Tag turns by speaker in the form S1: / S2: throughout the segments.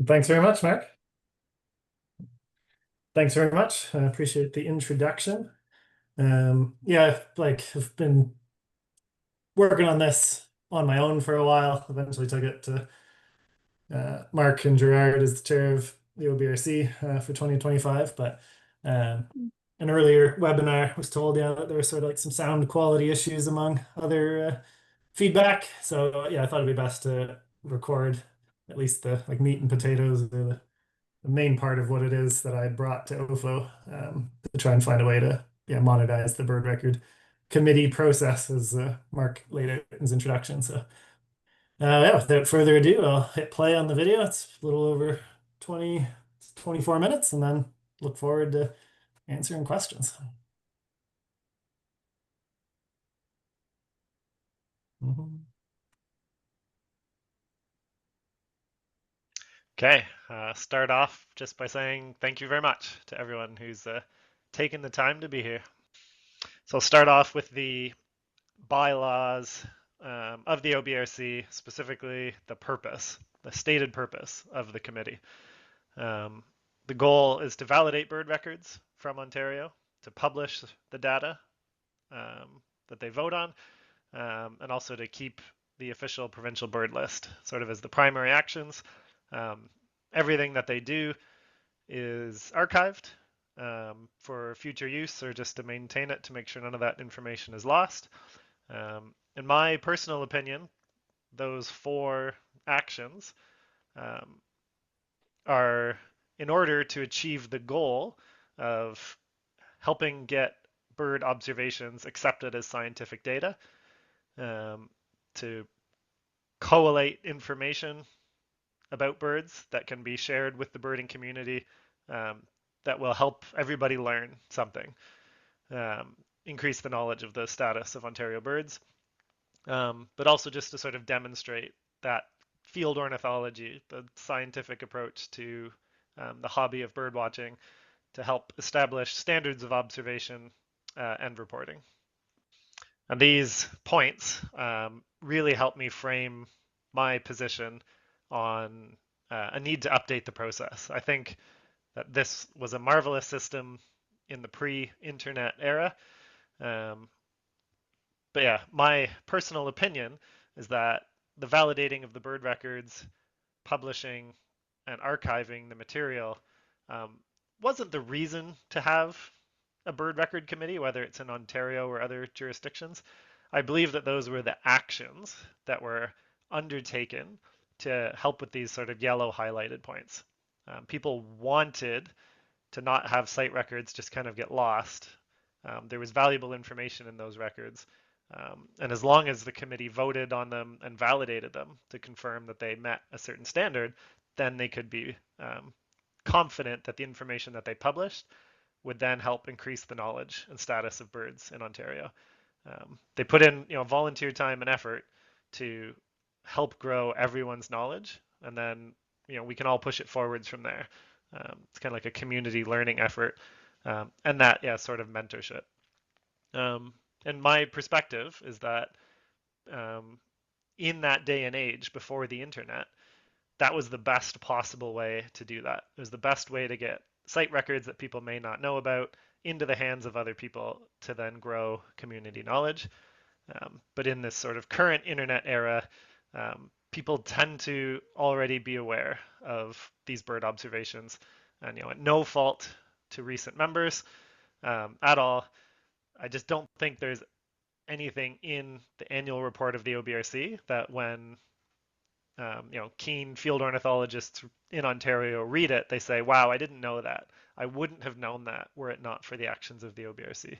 S1: Thanks very much, Mark. Thanks very much. I appreciate the introduction. Yeah, I've been working on this on my own for a while. Eventually took it to Mark and Gerard as the chair of the OBRC for 2025. But um, an earlier webinar was told, yeah, that there were sort of like some sound quality issues among other feedback. So yeah, I thought it'd be best to record at least the like meat and potatoes or the main part of what it is that I brought to OFO to try and find a way to modernize the bird record committee process as Mark laid out in his introduction. So yeah, without further ado, I'll hit play on the video. It's a little over 20, 24 minutes, and then look forward to answering questions. Mhm.
S2: Okay, start off just by saying thank you very much to everyone who's taken the time to be here. So I'll start off with the bylaws of the OBRC, specifically the purpose, the stated purpose of the committee. Um, the goal is to validate bird records from Ontario, to publish the data that they vote on, and also to keep the official provincial bird list sort of as the primary actions. Um, everything that they do is archived for future use or just to maintain it to make sure none of that information is lost. In my personal opinion, those four actions um, are in order to achieve the goal of helping get bird observations accepted as scientific data, um, to collate information about birds that can be shared with the birding community, um, that will help everybody learn something, um, increase the knowledge of the status of Ontario birds, but also just to sort of demonstrate that field ornithology, the scientific approach to the hobby of bird watching, to help establish standards of observation and reporting. And these points really help me frame my position on a need to update the process. I think that this was a marvelous system in the pre-internet era. Um, but yeah, my personal opinion is that the validating of the bird records, publishing and archiving the material um, wasn't the reason to have a bird record committee, whether it's in Ontario or other jurisdictions. I believe that those were the actions that were undertaken to help with these sort of yellow highlighted points. People wanted to not have site records just kind of get lost. There was valuable information in those records. And as long as the committee voted on them and validated them to confirm that they met a certain standard, then they could be confident that the information that they published would then help increase the knowledge and status of birds in Ontario. They put in, volunteer time and effort to help grow everyone's knowledge, and then, we can all push it forwards from there. It's kind of like a community learning effort, and that, yeah, sort of mentorship. Um, and my perspective is that um, in that day and age before the internet, that was the best possible way to do that. It was the best way to get site records that people may not know about into the hands of other people to then grow community knowledge. But in this sort of current internet era, people tend to already be aware of these bird observations, and at no fault to recent members at all. I just don't think there's anything in the annual report of the OBRC that when keen field ornithologists in Ontario read it, they say, wow, I didn't know that. I wouldn't have known that were it not for the actions of the OBRC.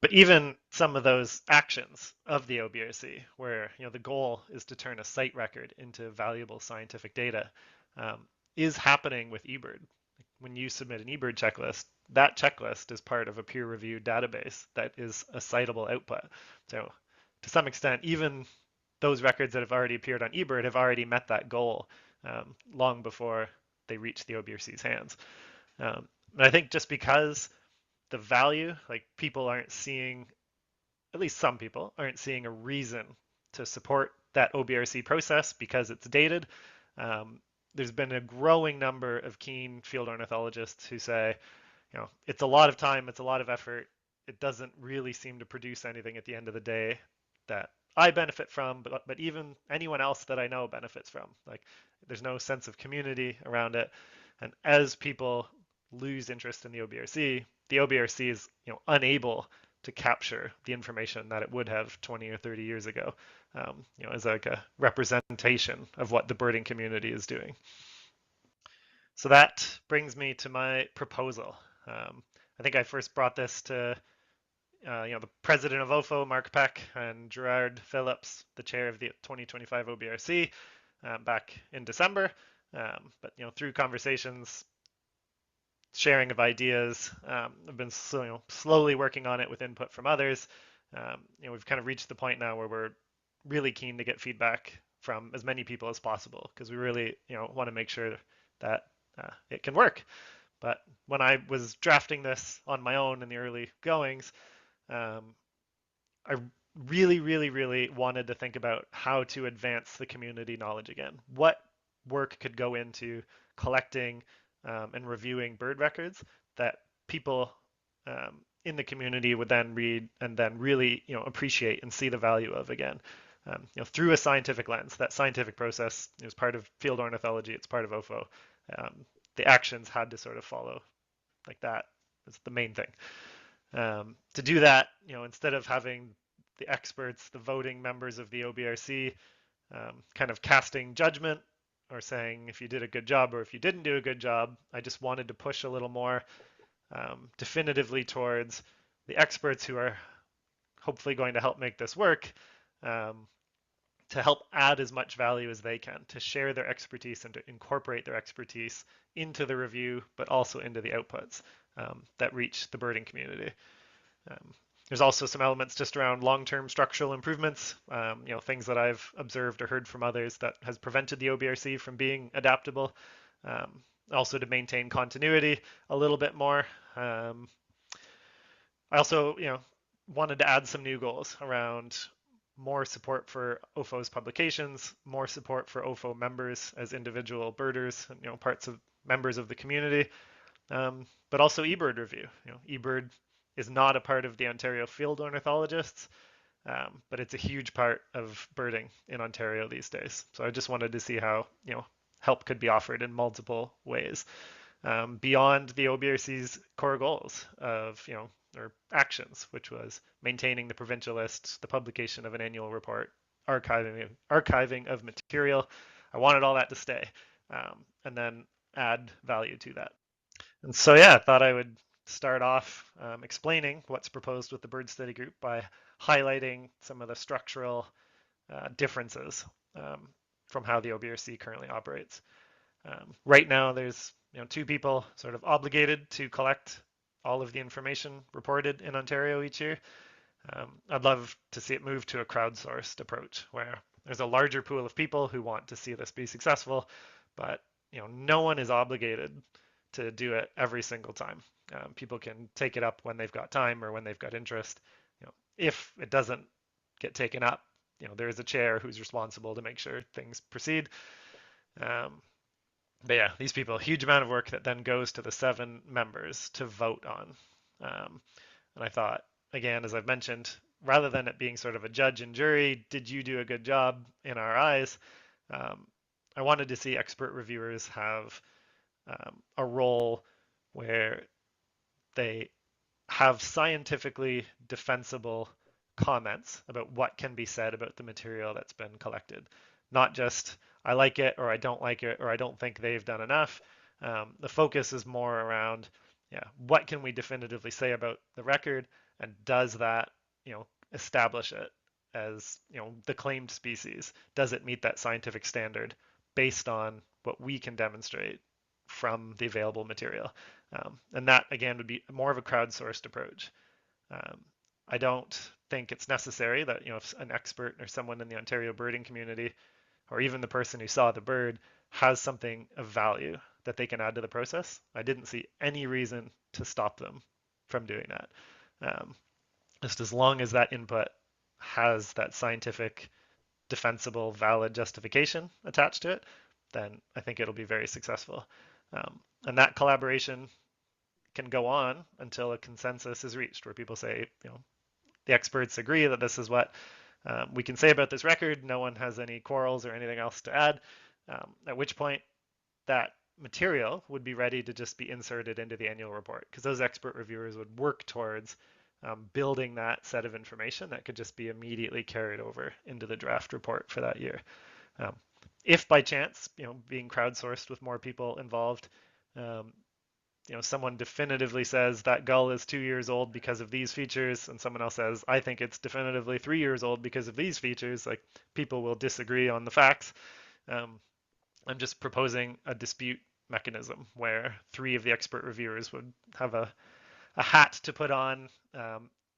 S2: But even some of those actions of the OBRC, where the goal is to turn a site record into valuable scientific data, is happening with eBird. When you submit an eBird checklist, that checklist is part of a peer-reviewed database that is a citable output. So to some extent, even those records that have already appeared on eBird have already met that goal long before they reach the OBRC's hands. And I think just because the value, like people aren't seeing, at least some people aren't seeing a reason to support that OBRC process because it's dated. there's been a growing number of keen field ornithologists who say, it's a lot of time, it's a lot of effort. It doesn't really seem to produce anything at the end of the day that I benefit from, but even anyone else that I know benefits from. Like, there's no sense of community around it. And as people lose interest in the OBRC is, unable to capture the information that it would have 20 or 30 years ago, as like a representation of what the birding community is doing. So that brings me to my proposal. I think I first brought this to the president of OFO, Mark Peck, and Gerard Phillips, the chair of the 2025 OBRC, back in December. But through conversations, sharing of ideas, I've been slowly working on it with input from others. We've kind of reached the point now where we're really keen to get feedback from as many people as possible because we really want to make sure that it can work. But when I was drafting this on my own in the early goings, I really, really, really wanted to think about how to advance the community knowledge again. What work could go into collecting and reviewing bird records that people in the community would then read and then really, appreciate and see the value of again. Through a scientific lens. That scientific process is part of field ornithology. It's part of OFO. The actions had to sort of follow like that. That's the main thing. To do that, instead of having the experts, the voting members of the OBRC, kind of casting judgment or saying if you did a good job or if you didn't do a good job, I just wanted to push a little more definitively towards the experts who are hopefully going to help make this work, to help add as much value as they can, to share their expertise and to incorporate their expertise into the review, but also into the outputs that reach the birding community. There's also some elements just around long-term structural improvements, things that I've observed or heard from others that has prevented the OBRC from being adaptable. Also to maintain continuity a little bit more. I also, wanted to add some new goals around more support for OFO's publications, more support for OFO members as individual birders, and, parts of members of the community, but also eBird review. eBird is not a part of the Ontario field ornithologists, but it's a huge part of birding in Ontario these days. So I just wanted to see how help could be offered in multiple ways beyond the OBRC's core goals of or actions, which was maintaining the provincial list, the publication of an annual report, archiving of material. I wanted all that to stay, and then add value to that. And so, yeah, I thought I would start off explaining what's proposed with the bird study group by highlighting some of the structural differences from how the OBRC currently operates. Right now, there's two people sort of obligated to collect all of the information reported in Ontario each year. I'd love to see it move to a crowdsourced approach where there's a larger pool of people who want to see this be successful, but no one is obligated to do it every single time. People can take it up when they've got time or when they've got interest. If it doesn't get taken up, there is a chair who's responsible to make sure things proceed. But yeah, these people, a huge amount of work that then goes to the 7 members to vote on. And I thought, again, as I've mentioned, rather than it being sort of a judge and jury, did you do a good job in our eyes? I wanted to see expert reviewers have a role where they have scientifically defensible comments about what can be said about the material that's been collected, not just I like it or I don't like it or I don't think they've done enough. The focus is more around, what can we definitively say about the record, and does that, establish it as, the claimed species? Does it meet that scientific standard based on what we can demonstrate from the available material? And that, again, would be more of a crowdsourced approach. I don't think it's necessary that, if an expert or someone in the Ontario birding community or even the person who saw the bird has something of value that they can add to the process, I didn't see any reason to stop them from doing that. Just as long as that input has that scientific, defensible, valid justification attached to it, then I think it'll be very successful. And that collaboration can go on until a consensus is reached, where people say, the experts agree that this is what we can say about this record. No one has any quarrels or anything else to add. At which point, that material would be ready to just be inserted into the annual report, because those expert reviewers would work towards building that set of information that could just be immediately carried over into the draft report for that year. Um, if by chance, being crowdsourced with more people involved, someone definitively says that gull is 2 years old because of these features, and someone else says, I think it's definitively 3 years old because of these features, like, people will disagree on the facts. I'm just proposing a dispute mechanism where 3 of the expert reviewers would have a hat to put on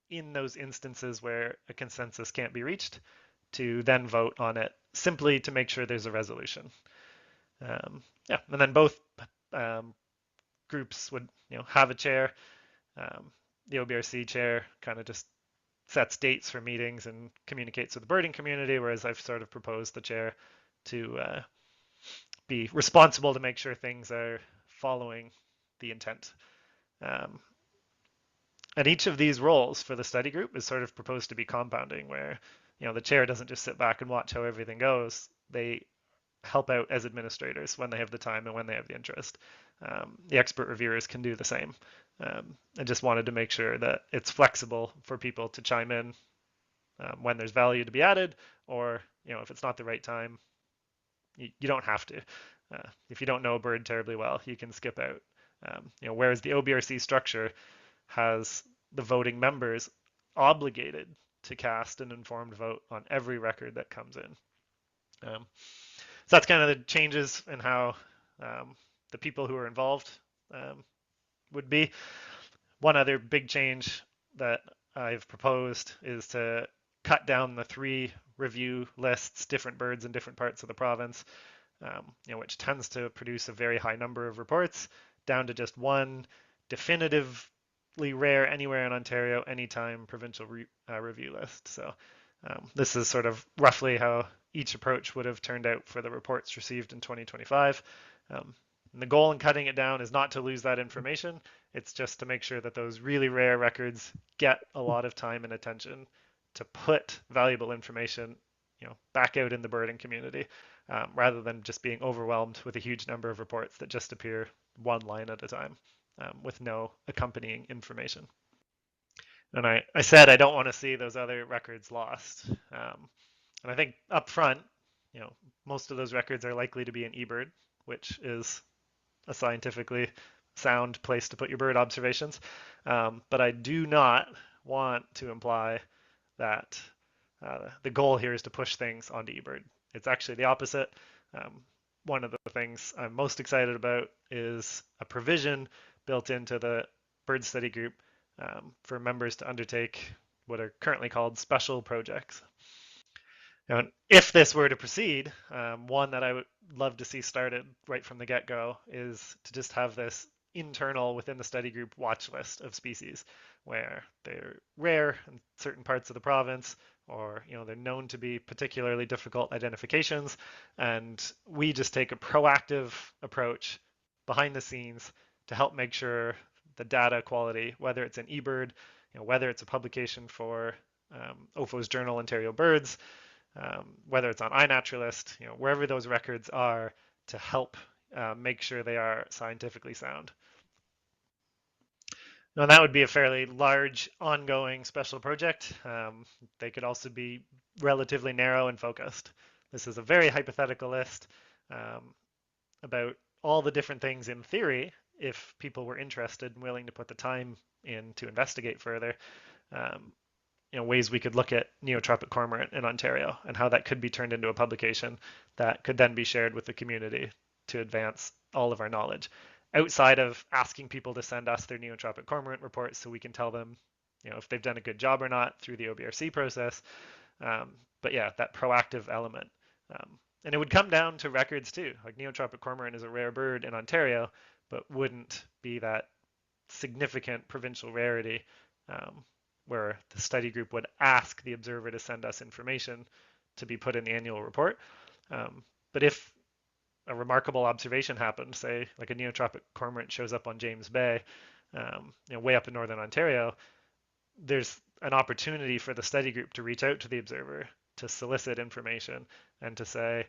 S2: in those instances where a consensus can't be reached, to then vote on it simply to make sure there's a resolution. Yeah, and then both groups would have a chair. The OBRC chair kind of just sets dates for meetings and communicates with the birding community, whereas I've sort of proposed the chair to be responsible to make sure things are following the intent. And each of these roles for the study group is sort of proposed to be compounding, where the chair doesn't just sit back and watch how everything goes. They help out as administrators when they have the time and when they have the interest. The expert reviewers can do the same. I just wanted to make sure that it's flexible for people to chime in when there's value to be added, or if it's not the right time, you don't have to. If you don't know a bird terribly well, you can skip out. Whereas the OBRC structure has the voting members obligated to cast an informed vote on every record that comes in. So that's kind of the changes in how the people who are involved would be. One other big change that I've proposed is to cut down the 3 review lists, different birds in different parts of the province, which tends to produce a very high number of reports, down to just one definitively rare anywhere in Ontario, anytime provincial review list. So this is sort of roughly how each approach would have turned out for the reports received in 2025. And the goal in cutting it down is not to lose that information. It's just to make sure that those really rare records get a lot of time and attention to put valuable information, back out in the birding community, rather than just being overwhelmed with a huge number of reports that just appear one line at a time with no accompanying information. And I said I don't want to see those other records lost. And I think up front, most of those records are likely to be in eBird, which is a scientifically sound place to put your bird observations. But I do not want to imply that the goal here is to push things onto eBird. It's actually the opposite. One of the things I'm most excited about is a provision built into the bird study group for members to undertake what are currently called special projects. And if this were to proceed, one that I would love to see started right from the get-go is to just have this internal within the study group watch list of species where they're rare in certain parts of the province, or they're known to be particularly difficult identifications, and we just take a proactive approach behind the scenes to help make sure the data quality, whether it's an eBird, whether it's a publication for OFO's journal Ontario Birds, whether it's on iNaturalist, wherever those records are, to help make sure they are scientifically sound. Now, that would be a fairly large, ongoing special project. They could also be relatively narrow and focused. This is a very hypothetical list about all the different things in theory, if people were interested and willing to put the time in to investigate further. Ways we could look at neotropic cormorant in Ontario and how that could be turned into a publication that could then be shared with the community to advance all of our knowledge, outside of asking people to send us their neotropic cormorant reports so we can tell them if they've done a good job or not through the OBRC process. But yeah, that proactive element. And it would come down to records too. Like, neotropic cormorant is a rare bird in Ontario, but wouldn't be that significant provincial rarity where the study group would ask the observer to send us information to be put in the annual report. But if a remarkable observation happened, say like a neotropic cormorant shows up on James Bay, way up in northern Ontario, there's an opportunity for the study group to reach out to the observer to solicit information and to say,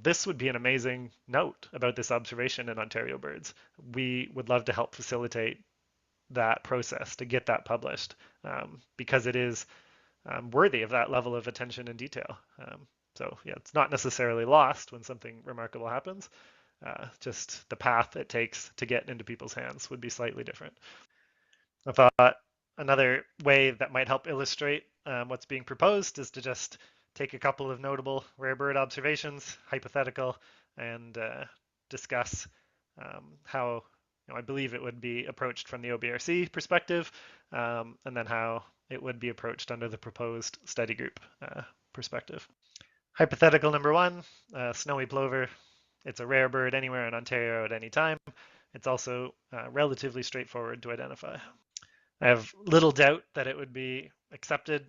S2: this would be an amazing note about this observation in Ontario birds. We would love to help facilitate that process to get that published because it is worthy of that level of attention and detail. So yeah, it's not necessarily lost when something remarkable happens. Just the path it takes to get into people's hands would be slightly different. I thought another way that might help illustrate what's being proposed is to just take a couple of notable rare bird observations, hypothetical, and discuss how I believe it would be approached from the OBRC perspective, and then how it would be approached under the proposed study group perspective. Hypothetical number one, snowy plover. It's a rare bird anywhere in Ontario at any time. It's also relatively straightforward to identify. I have little doubt that it would be accepted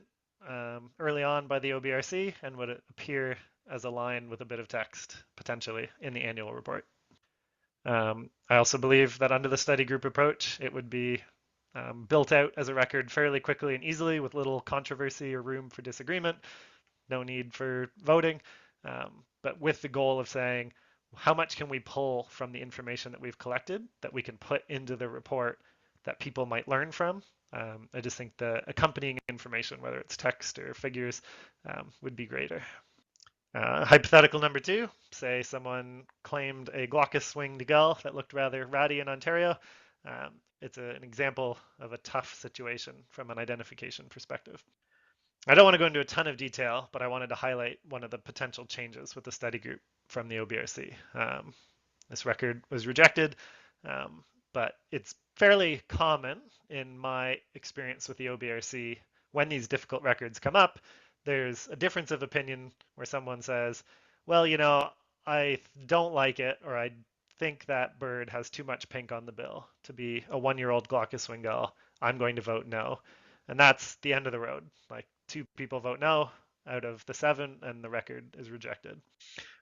S2: early on by the OBRC and would appear as a line with a bit of text, potentially, in the annual report. I also believe that under the study group approach, it would be built out as a record fairly quickly and easily with little controversy or room for disagreement, no need for voting, but with the goal of saying, how much can we pull from the information that we've collected that we can put into the report that people might learn from? I just think the accompanying information, whether it's text or figures, would be greater. Hypothetical number two, say someone claimed a glaucous-winged gull that looked rather ratty in Ontario. It's an example of a tough situation from an identification perspective. I don't want to go into a ton of detail, but I wanted to highlight one of the potential changes with the study group from the OBRC. This record was rejected, but it's fairly common in my experience with the OBRC when these difficult records come up. There's a difference of opinion where someone says, well, I don't like it, or I think that bird has too much pink on the bill to be a 1-year-old glaucous-winged gull. I'm going to vote no. And that's the end of the road. Like 2 people vote no out of the 7, and the record is rejected.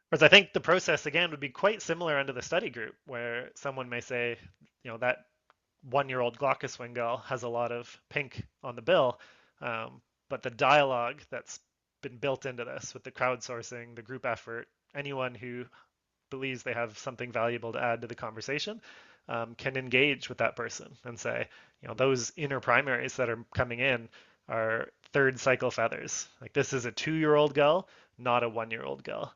S2: Whereas I think the process again would be quite similar under the study group, where someone may say, that 1-year-old glaucous-winged gull has a lot of pink on the bill, but the dialogue that's been built into this with the crowdsourcing, the group effort, anyone who believes they have something valuable to add to the conversation can engage with that person and say, those inner primaries that are coming in are third cycle feathers. Like this is a 2-year-old gull, not a 1-year-old gull.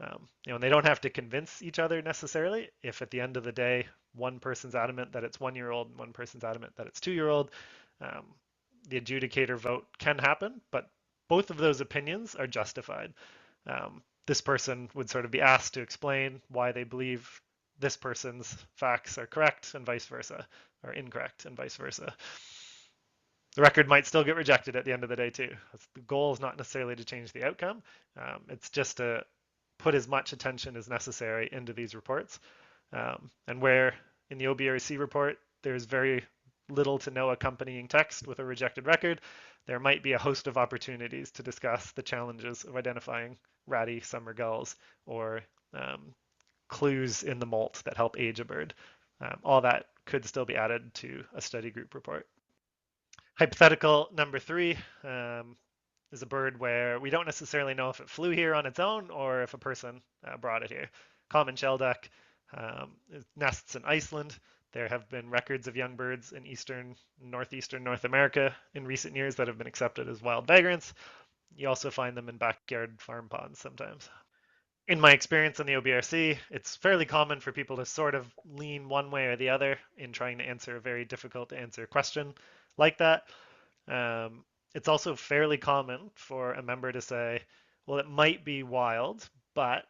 S2: And they don't have to convince each other necessarily. If at the end of the day, one person's adamant that it's 1-year-old and one person's adamant that it's 2-year-old, the adjudicator vote can happen, but both of those opinions are justified. This person would sort of be asked to explain why they believe this person's facts are correct and vice versa, or incorrect and vice versa. The record might still get rejected at the end of the day too. The goal is not necessarily to change the outcome. It's just to put as much attention as necessary into these reports. And where in the OBRC report, there's very little to no accompanying text with a rejected record, there might be a host of opportunities to discuss the challenges of identifying ratty summer gulls or clues in the molt that help age a bird. All that could still be added to a study group report. Hypothetical number 3 is a bird where we don't necessarily know if it flew here on its own or if a person brought it here. Common shelduck, it nests in Iceland. There have been records of young birds in eastern, northeastern North America in recent years that have been accepted as wild vagrants. You also find them in backyard farm ponds sometimes. In my experience in the OBRC, it's fairly common for people to sort of lean one way or the other in trying to answer a very difficult to answer question like that. It's also fairly common for a member to say, well, it might be wild, but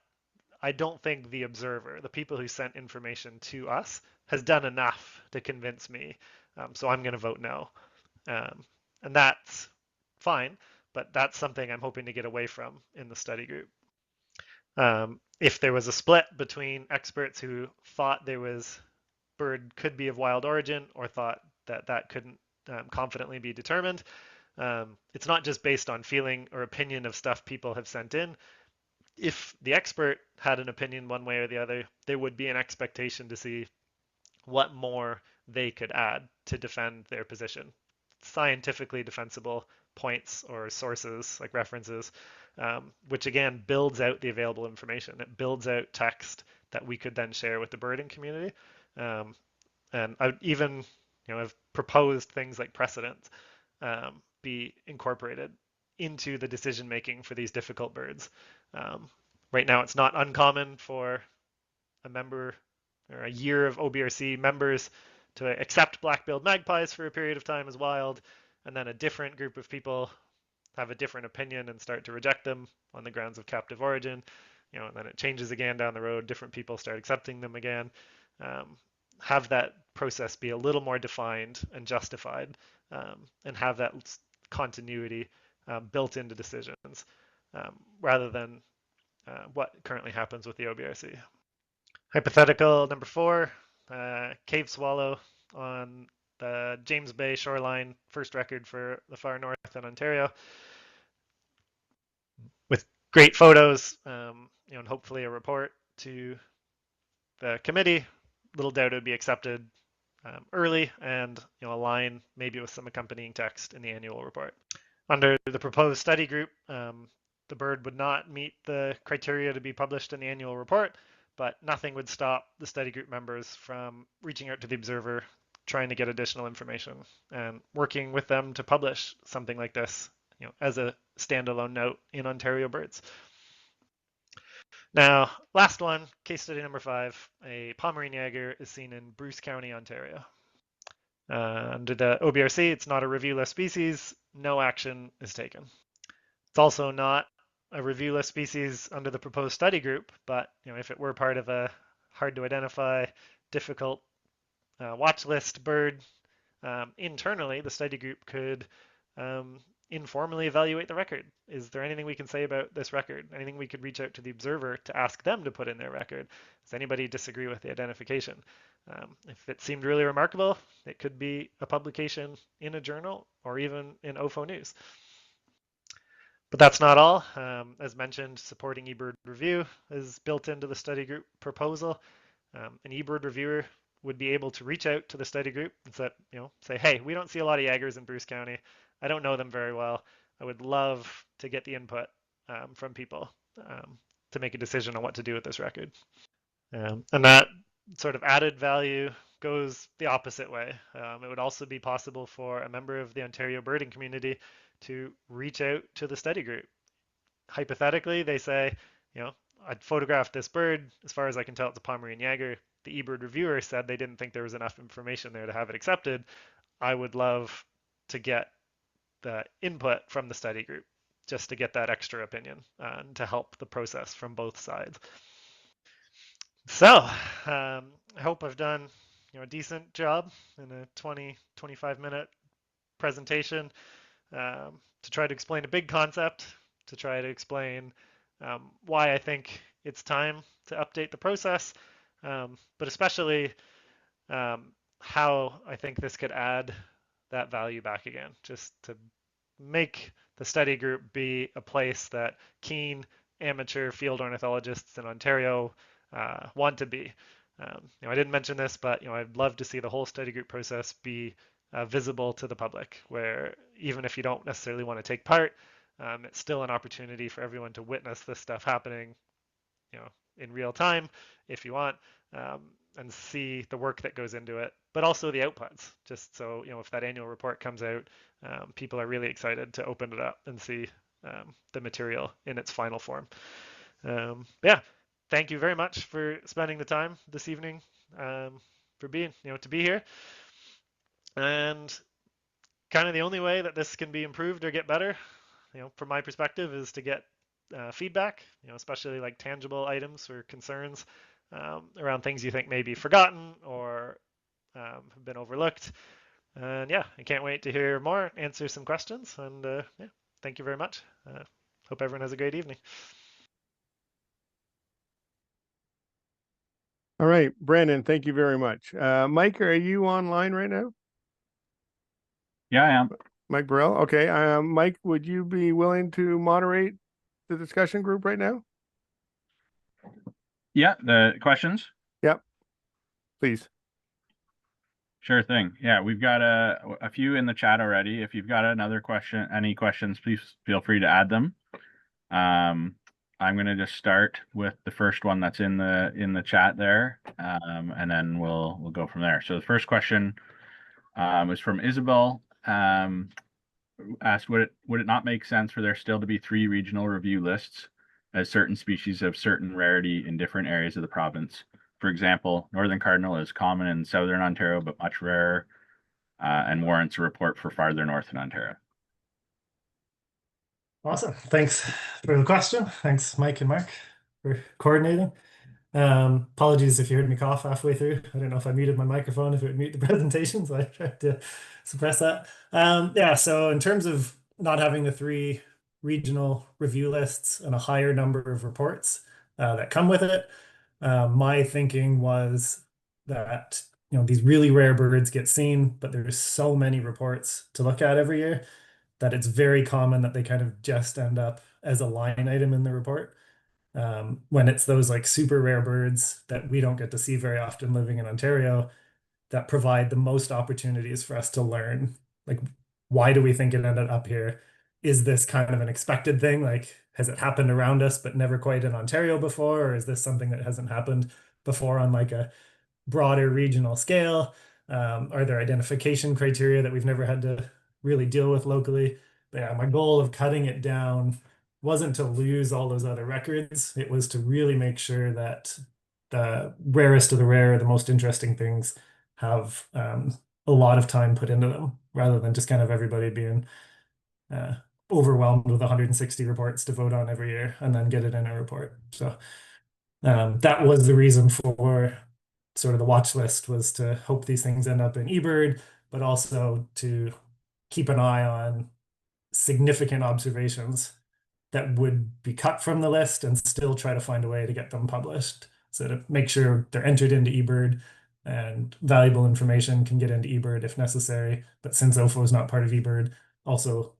S2: I don't think the observer, the people who sent information to us, has done enough to convince me. So I'm going to vote no. And that's fine, but that's something I'm hoping to get away from in the study group. If there was a split between experts who thought there was bird could be of wild origin or thought that that couldn't confidently be determined, it's not just based on feeling or opinion of stuff people have sent in. if the expert had an opinion one way or the other, there would be an expectation to see what more they could add to defend their position. Scientifically defensible points or sources, like references, which again builds out the available information. It builds out text that we could then share with the birding community. Um, and I would even, have proposed things like precedent be incorporated into the decision making for these difficult birds. Um, right now, it's not uncommon for a member or a year of OBRC members to accept black-billed magpies for a period of time as wild, and then a different group of people have a different opinion and start to reject them on the grounds of captive origin. And then it changes again down the road. Different people start accepting them again. Um, have that process be a little more defined and justified, and have that continuity built into decisions, rather than what currently happens with the OBRC. Hypothetical number 4, cave swallow on the James Bay shoreline, first record for the far north in Ontario, with great photos, and hopefully a report to the committee. Little doubt it would be accepted early, and a line maybe with some accompanying text in the annual report. Under the proposed study group, the bird would not meet the criteria to be published in the annual report, but nothing would stop the study group members from reaching out to the observer, trying to get additional information, and working with them to publish something like this, as a standalone note in Ontario Birds. Now, last one, case study number 5, a Pomeranian Jaeger is seen in Bruce County, Ontario. Under the OBRC, it's not a review list species, no action is taken. It's also not a review list species under the proposed study group, but if it were part of a hard to identify, difficult watch list bird, internally the study group could informally evaluate the record. Is there anything we can say about this record? Anything we could reach out to the observer to ask them to put in their record? Does anybody disagree with the identification? If it seemed really remarkable, it could be a publication in a journal or even in OFO News. But that's not all. As mentioned, supporting eBird review is built into the study group proposal. An eBird reviewer would be able to reach out to the study group and say, hey, we don't see a lot of Jaegers in Bruce County. I don't know them very well. I would love to get the input from people to make a decision on what to do with this record. And that sort of added value goes the opposite way. It would also be possible for a member of the Ontario birding community to reach out to the study group. Hypothetically, they say, I'd photographed this bird. As far as I can tell, it's a Pomeranian Jaeger. The eBird reviewer said they didn't think there was enough information there to have it accepted. I would love to get the input from the study group just to get that extra opinion and to help the process from both sides. So I hope I've done a decent job in a 20-25 minute presentation to try to explain a big concept, to try to explain why I think it's time to update the process, but especially how I think this could add that value back again, just to make the study group be a place that keen amateur field ornithologists in Ontario want to be. I didn't mention this, but I'd love to see the whole study group process be visible to the public, where even if you don't necessarily want to take part, it's still an opportunity for everyone to witness this stuff happening, in real time if you want, and see the work that goes into it, but also the outputs. Just so if that annual report comes out, people are really excited to open it up and see the material in its final form. Yeah, thank you very much for spending the time this evening, for being to be here. And kind of the only way that this can be improved or get better, from my perspective, is to get feedback, especially like tangible items or concerns around things you think may be forgotten or have been overlooked. And yeah, I can't wait to hear more, answer some questions, and yeah, thank you very much. Hope everyone has a great evening.
S3: All right, Brandon, thank you very much. Mike, are you online right now?
S4: Yeah, I am.
S3: Mike Burrell. Okay. Mike, would you be willing to moderate the discussion group right now?
S4: Yeah, the questions?
S3: Yep, please.
S4: Sure thing. Yeah, we've got a few in the chat already. If you've got another question, any questions, please feel free to add them. I'm going to just start with the first one that's in the chat there, and then we'll go from there. So the first question is from Isabel. Asked, would it not make sense for there still to be 3 regional review lists, as certain species have certain rarity in different areas of the province? For example, northern cardinal is common in southern Ontario but much rarer, and warrants a report for farther north in Ontario.
S1: Awesome. Thanks for the question. Thanks, Mike and Mark, for coordinating. Apologies if you heard me cough halfway through. I don't know if I muted my microphone, if it would mute the presentation, so I tried to suppress that. Yeah, so in terms of not having the 3 regional review lists and a higher number of reports that come with it, my thinking was that these really rare birds get seen, but there's so many reports to look at every year that it's very common that they kind of just end up as a line item in the report. When it's those like super rare birds that we don't get to see very often living in Ontario that provide the most opportunities for us to learn, like, why do we think it ended up here? Is this kind of an expected thing? Like, has it happened around us but never quite in Ontario before? Or is this something that hasn't happened before on like a broader regional scale? Are there identification criteria that we've never had to really deal with locally? But yeah, my goal of cutting it down wasn't to lose all those other records. It was to really make sure that the rarest of the rare, the most interesting things have a lot of time put into them, rather than just kind of everybody being uh, overwhelmed with 160 reports to vote on every year and then get it in a report. So that was the reason for sort of the watch list, was to hope these things end up in eBird, but also to keep an eye on significant observations that would be cut from the list and still try to find a way to get them published. So to make sure they're entered into eBird and valuable information can get into eBird if necessary. But since OFO is not part of eBird, also,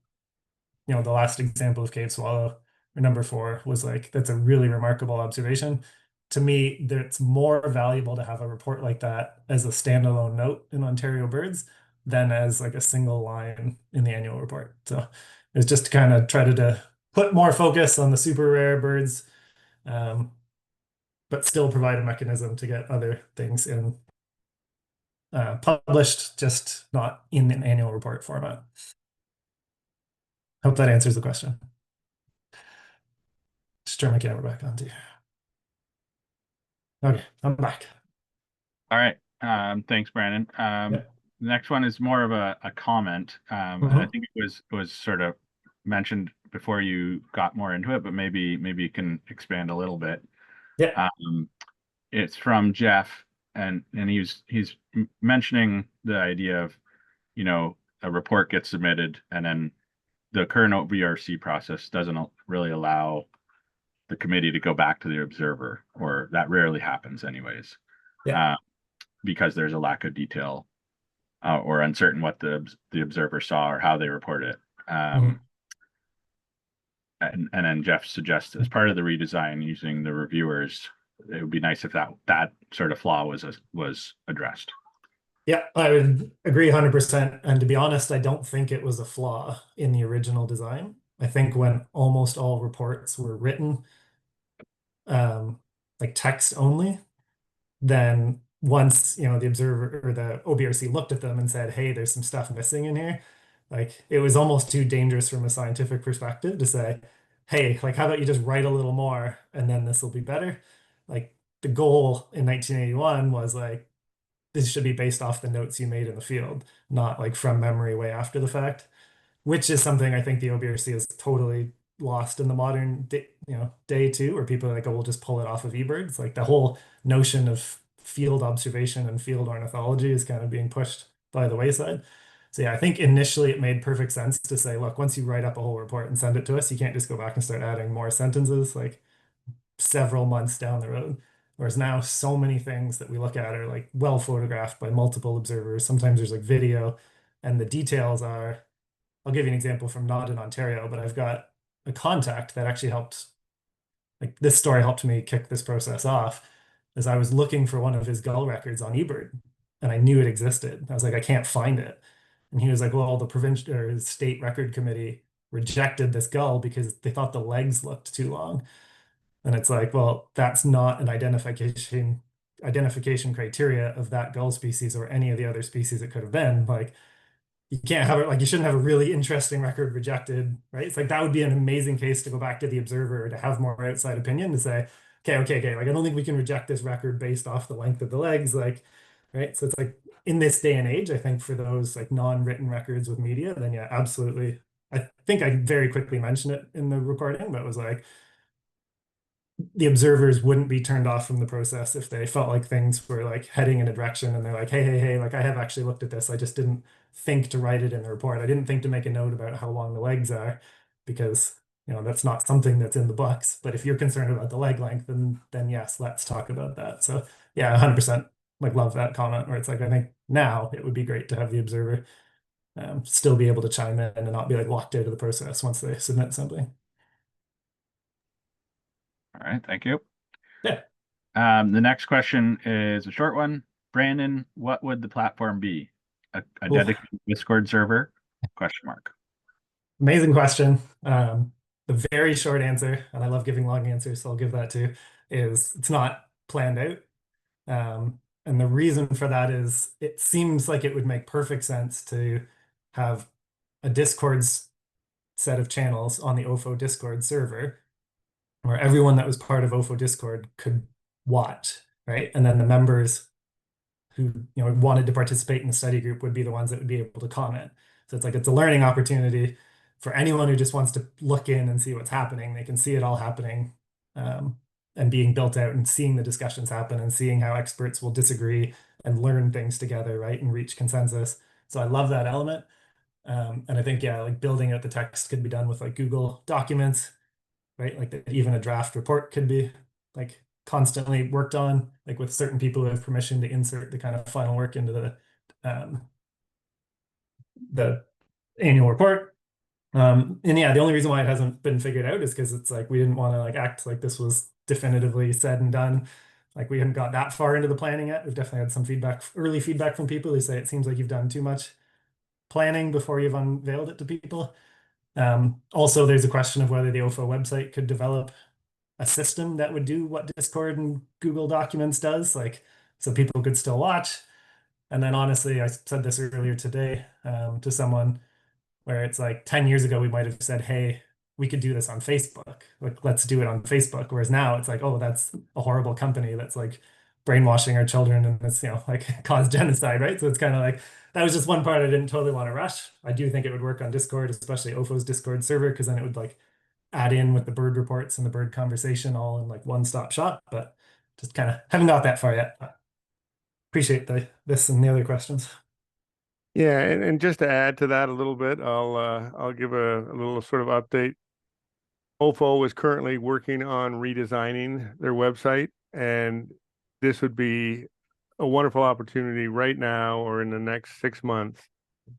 S1: the last example of cave swallow, or number 4, was like, that's a really remarkable observation. To me, it's more valuable to have a report like that as a standalone note in Ontario Birds than as like a single line in the annual report. So it's just to kind of try to put more focus on the super rare birds, but still provide a mechanism to get other things in published, just not in an annual report format. Hope that answers the question. Just turn my camera back on too. Okay, I'm back.
S4: All right. Thanks, Brandon.
S1: Yeah.
S4: The next one is more of a comment. And I think it was sort of mentioned before you got more into it, but maybe you can expand a little bit.
S1: Yeah.
S4: It's from Jeff, and he's mentioning the idea of, a report gets submitted and then the current OBRC process doesn't really allow the committee to go back to the observer, or that rarely happens anyways.
S1: Yeah.
S4: Because there's a lack of detail or uncertain what the observer saw or how they report it. And then Jeff suggests, as part of the redesign using the reviewers, it would be nice if that sort of flaw was addressed.
S1: Yeah, I would agree 100%. And to be honest, I don't think it was a flaw in the original design. I think when almost all reports were written like text only, then once the observer or the OBRC looked at them and said, hey, there's some stuff missing in here, like, it was almost too dangerous from a scientific perspective to say, hey, like, how about you just write a little more and then this will be better. Like, the goal in 1981 was like, this should be based off the notes you made in the field, not like from memory way after the fact, which is something I think the OBRC has totally lost in the modern day too, where people are like, oh, we'll just pull it off of eBirds. Like, the whole notion of field observation and field ornithology is kind of being pushed by the wayside. So yeah, I think initially it made perfect sense to say, look, once you write up a whole report and send it to us, you can't just go back and start adding more sentences like several months down the road. Whereas now, so many things that we look at are like well photographed by multiple observers. Sometimes there's like video, and the details are, I'll give you an example from not in Ontario, but I've got a contact that actually helped like this story helped me kick this process off, is I was looking for one of his gull records on eBird, and I knew it existed. I was like, I can't find it. And he was like, well, the provincial or state record committee rejected this gull because they thought the legs looked too long. And it's like, well, that's not an identification criteria of that gull species or any of the other species it could have been. Like, you can't have it, like, you shouldn't have a really interesting record rejected, right? It's like that would be an amazing case to go back to the observer or to have more outside opinion to say, okay, like I don't think we can reject this record based off the length of the legs, like, right? So it's like in this day and age, I think for those like non-written records with media, then yeah, absolutely. I think I very quickly mentioned it in the recording, but it was like the observers wouldn't be turned off from the process if they felt like things were like heading in a direction and they're like, hey, like I have actually looked at this. I just didn't think to write it in the report. I didn't think to make a note about how long the legs are because, that's not something that's in the books. But if you're concerned about the leg length, then yes, let's talk about that. So yeah, 100% like love that comment where it's like, I think now it would be great to have the observer still be able to chime in and not be like locked out of the process once they submit something.
S4: All right, thank you.
S1: Yeah.
S4: The next question is a short one. Brandon, what would the platform be? A dedicated Discord server? Question mark.
S1: Amazing question. The very short answer, and I love giving long answers, so I'll give that too, is it's not planned out. And the reason for that is it seems like it would make perfect sense to have a Discord set of channels on the OFO Discord server where everyone that was part of OFO Discord could watch, right? And then the members who wanted to participate in the study group would be the ones that would be able to comment. So it's like it's a learning opportunity for anyone who just wants to look in and see what's happening. They can see it all happening and being built out and seeing the discussions happen and seeing how experts will disagree and learn things together, right? And reach consensus. So I love that element. And I think, yeah, like building out the text could be done with like Google Documents, right? Like even a draft report could be like constantly worked on, like with certain people who have permission to insert the kind of final work into the annual report. And yeah, the only reason why it hasn't been figured out is because it's like we didn't want to like act like this was definitively said and done. Like we hadn't got that far into the planning yet. We've definitely had some early feedback from people who say it seems like you've done too much planning before you've unveiled it to people. Also, there's a question of whether the OFO website could develop a system that would do what Discord and Google Documents does, like so people could still watch. And then honestly, I said this earlier today to someone where it's like 10 years ago, we might have said, hey, we could do this on Facebook. Like, let's do it on Facebook. Whereas now it's like, oh, that's a horrible company that's like brainwashing our children and it's, like cause genocide, right? So it's kind of like, that was just one part I didn't totally want to rush. I do think it would work on Discord, especially OFO's Discord server, because then it would like add in with the bird reports and the bird conversation all in like one-stop shop, but just kind of haven't got that far yet. Appreciate this and the other questions.
S3: Yeah, and just to add to that a little bit, I'll give a little sort of update. OFO is currently working on redesigning their website, and this would be a wonderful opportunity right now or in the next 6 months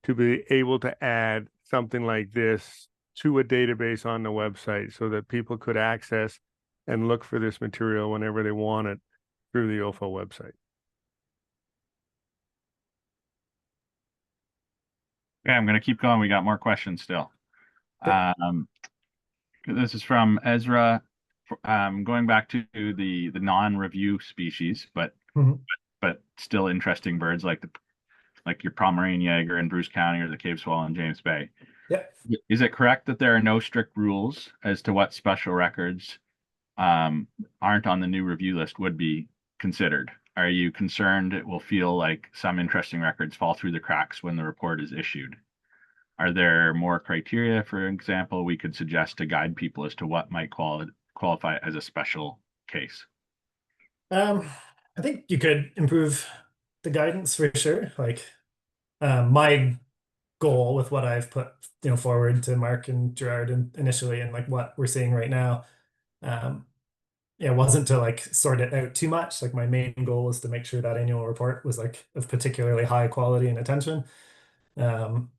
S3: to be able to add something like this to a database on the website so that people could access and look for this material whenever they want it through the OFO website.
S4: Okay, I'm going to keep going. We got more questions still. This is from Ezra. Going back to the non-review species, but still interesting birds like your Pomeranian Jaeger in Bruce County or the Cave Swallow in James Bay.
S1: Yeah.
S4: Is it correct that there are no strict rules as to what special records aren't on the new review list would be considered? Are you concerned it will feel like some interesting records fall through the cracks when the report is issued? Are there more criteria, for example, we could suggest to guide people as to what might qualify as a special case?
S1: I think you could improve the guidance for sure. Like my goal with what I've put forward to Mark and Gerard initially and like what we're seeing right now, it wasn't to like sort it out too much. Like my main goal was to make sure that annual report was like of particularly high quality and attention. And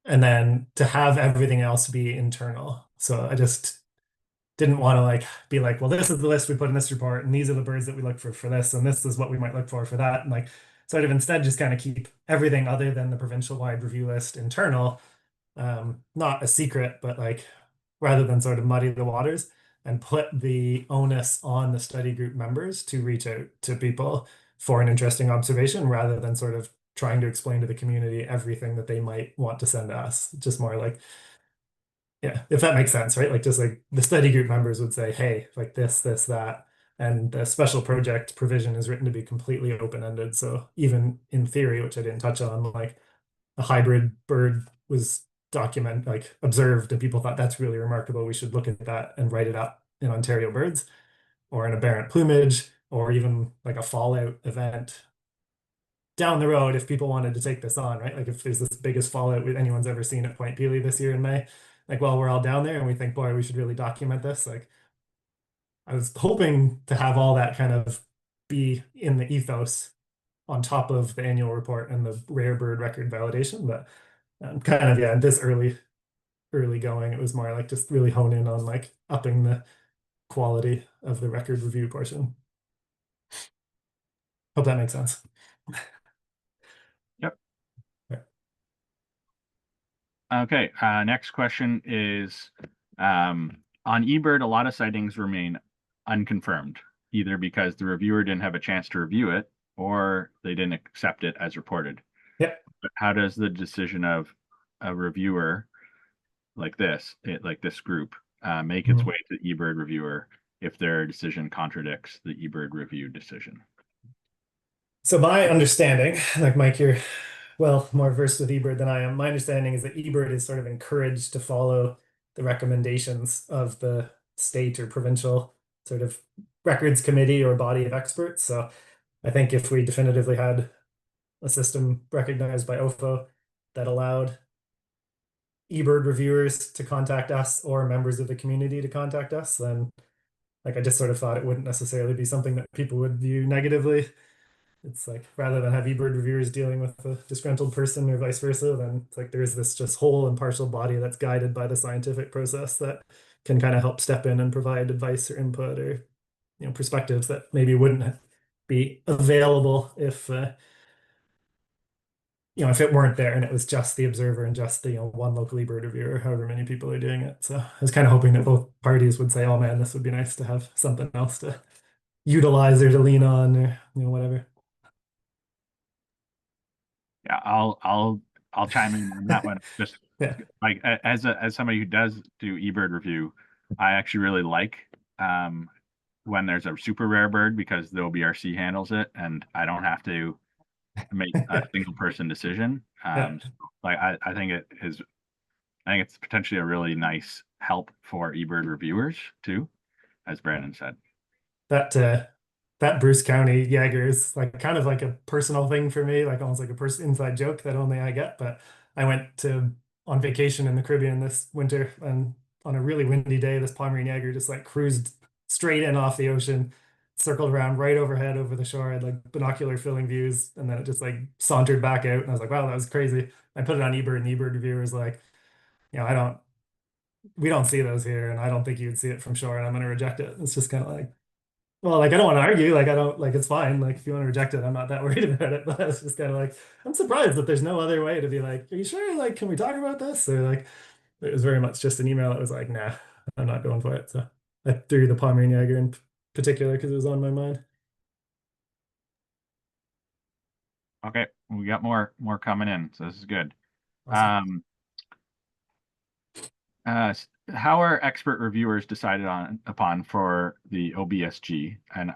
S1: then to have everything else be internal. So didn't want to like be like, well, this is the list we put in this report, and these are the birds that we look for this, and this is what we might look for that, and like sort of instead just kind of keep everything other than the provincial wide review list internal, not a secret, but like rather than sort of muddy the waters and put the onus on the study group members to reach out to people for an interesting observation rather than sort of trying to explain to the community everything that they might want to send to us. Just more like, yeah, if that makes sense, right? Like just like the study group members would say, hey, like this, that. And the special project provision is written to be completely open-ended. So even in theory, which I didn't touch on, like a hybrid bird was like observed, and people thought that's really remarkable. We should look at that and write it up in Ontario birds or in aberrant plumage, or even like a fallout event down the road if people wanted to take this on, right? Like if there's this biggest fallout anyone's ever seen at Point Pelee this year in May, like while we're all down there and we think, boy, we should really document this. Like I was hoping to have all that kind of be in the ethos on top of the annual report and the rare bird record validation, but kind of yeah, this early going, it was more like just really hone in on like upping the quality of the record review portion. Hope that makes sense.
S4: Yep.
S1: Right.
S4: Okay, next question is on eBird, a lot of sightings remain unconfirmed, either because the reviewer didn't have a chance to review it or they didn't accept it as reported.
S1: Yep.
S4: But how does the decision of a reviewer like this group, make its way to the eBird reviewer if their decision contradicts the eBird review decision?
S1: So my understanding, like Mike, you're well more versed with eBird than I am. My understanding is that eBird is sort of encouraged to follow the recommendations of the state or provincial sort of records committee or body of experts. So I think if we definitively had a system recognized by OFO that allowed eBird reviewers to contact us or members of the community to contact us, then like I just sort of thought it wouldn't necessarily be something that people would view negatively. It's like rather than have eBird reviewers dealing with a disgruntled person or vice versa, then it's like there's this just whole impartial body that's guided by the scientific process that can kind of help step in and provide advice or input or perspectives that maybe wouldn't be available if if it weren't there and it was just the observer and just the one local eBird reviewer, however many people are doing it. So I was kind of hoping that both parties would say, "Oh man, this would be nice to have something else to utilize or to lean on or whatever."
S4: Yeah, I'll chime in on that one. Just
S1: Yeah.
S4: like as somebody who does do eBird review, I actually really like when there's a super rare bird because the OBRC handles it and I don't have to make a single person decision.
S1: Yeah.
S4: Like I think it's potentially a really nice help for eBird reviewers too, as Brandon said.
S1: That Bruce County Jaeger is like kind of like a personal thing for me, like almost like a person inside joke that only I get. But I went on vacation in the Caribbean this winter, and on a really windy day, this Pomeranian Jaeger just like cruised straight in off the ocean, circled around right overhead over the shore. I had like binocular filling views, and then it just like sauntered back out. And I was like, wow, that was crazy. I put it on eBird, and the eBird reviewer was like, we don't see those here, and I don't think you would see it from shore, and I'm gonna reject it. It's just kind of like, well, like I don't want to argue, like I don't like it's fine. Like if you want to reject it, I'm not that worried about it. But it's just kind of like I'm surprised that there's no other way to be like, are you sure? Like, can we talk about this? Or like it was very much just an email that was like, nah, I'm not going for it. So I threw the Pomeranian Jaeger in particular because it was on my mind.
S4: Okay, we got more coming in, so this is good.
S1: Awesome.
S4: How are expert reviewers decided upon for the OBSG? And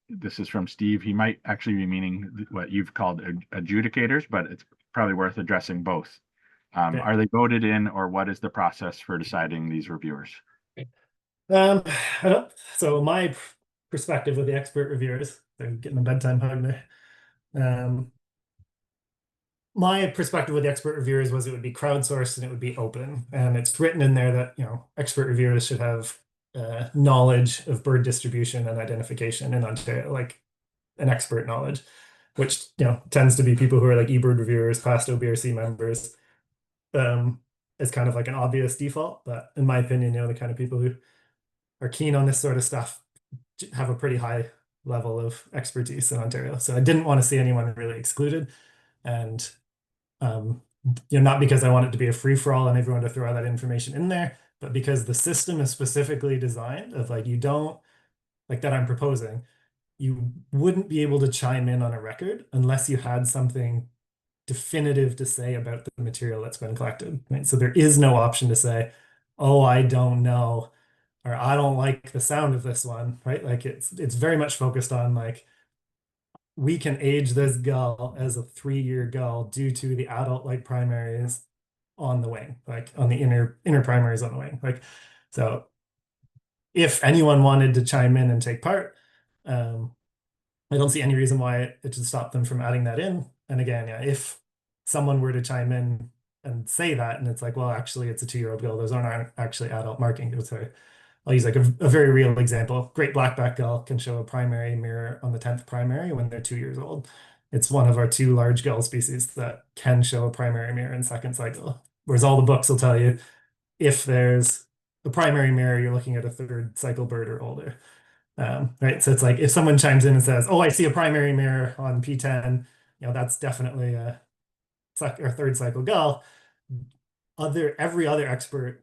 S4: this is from Steve. He might actually be meaning what you've called adjudicators, but it's probably worth addressing both.
S1: Okay.
S4: Are they voted in, or what is the process for deciding these reviewers?
S1: I don't, so my perspective with the expert reviewers, they're getting a bedtime hug there. My perspective with the expert reviewers was it would be crowdsourced and it would be open. And it's written in there that, expert reviewers should have knowledge of bird distribution and identification in Ontario, like an expert knowledge, which, tends to be people who are like eBird reviewers, past OBRC members. Is kind of like an obvious default, but in my opinion, the kind of people who are keen on this sort of stuff have a pretty high level of expertise in Ontario. So I didn't want to see anyone really excluded. And not because I want it to be a free-for-all and everyone to throw that information in there, but because the system is specifically designed of like, you don't, like that I'm proposing, you wouldn't be able to chime in on a record unless you had something definitive to say about the material that's been collected, right? So there is no option to say, oh, I don't know, or I don't like the sound of this one, right? Like it's very much focused on like, we can age this gull as a 3-year gull due to the adult like primaries on the wing, like on the inner primaries on the wing. Like, so if anyone wanted to chime in and take part, I don't see any reason why it should stop them from adding that in. And again, yeah, if someone were to chime in and say that, and it's like, well, actually, it's a 2-year-old gull, those aren't actually adult markings. So I'll use like a very real example. Great blackback gull can show a primary mirror on the 10th primary when they're 2 years old. It's one of our 2 large gull species that can show a primary mirror in second cycle. Whereas all the books will tell you if there's a primary mirror, you're looking at a 3rd cycle bird or older. Right. So it's like if someone chimes in and says, oh, I see a primary mirror on P10, that's definitely a 3rd cycle gull. Every other expert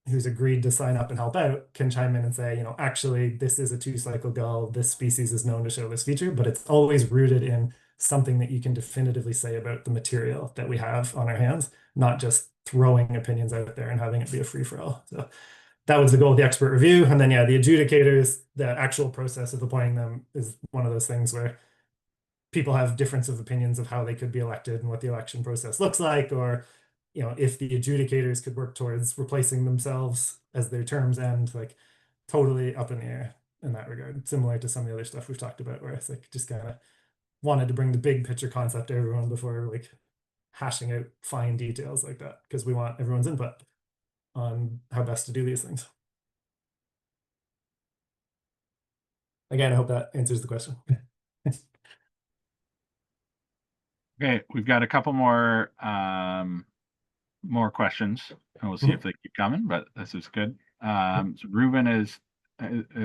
S1: who's agreed to sign up and help out can chime in and say, actually, this is a 2-cycle gull. This species is known to show this feature, but it's always rooted in something that you can definitively say about the material that we have on our hands, not just throwing opinions out there and having it be a free-for-all. So that was the goal of the expert review. And then, yeah, the adjudicators, the actual process of appointing them is one of those things where people have difference of opinions of how they could be elected and what the election process looks like, or if the adjudicators could work towards replacing themselves as their terms end, like totally up in the air in that regard, similar to some of the other stuff we've talked about, where it's like just kind of wanted to bring the big picture concept to everyone before like hashing out fine details like that, because we want everyone's input on how best to do these things. Again, I hope that answers the question.
S4: Okay, we've got a couple more questions, and we'll see if they keep coming, but this is good. So Ruben has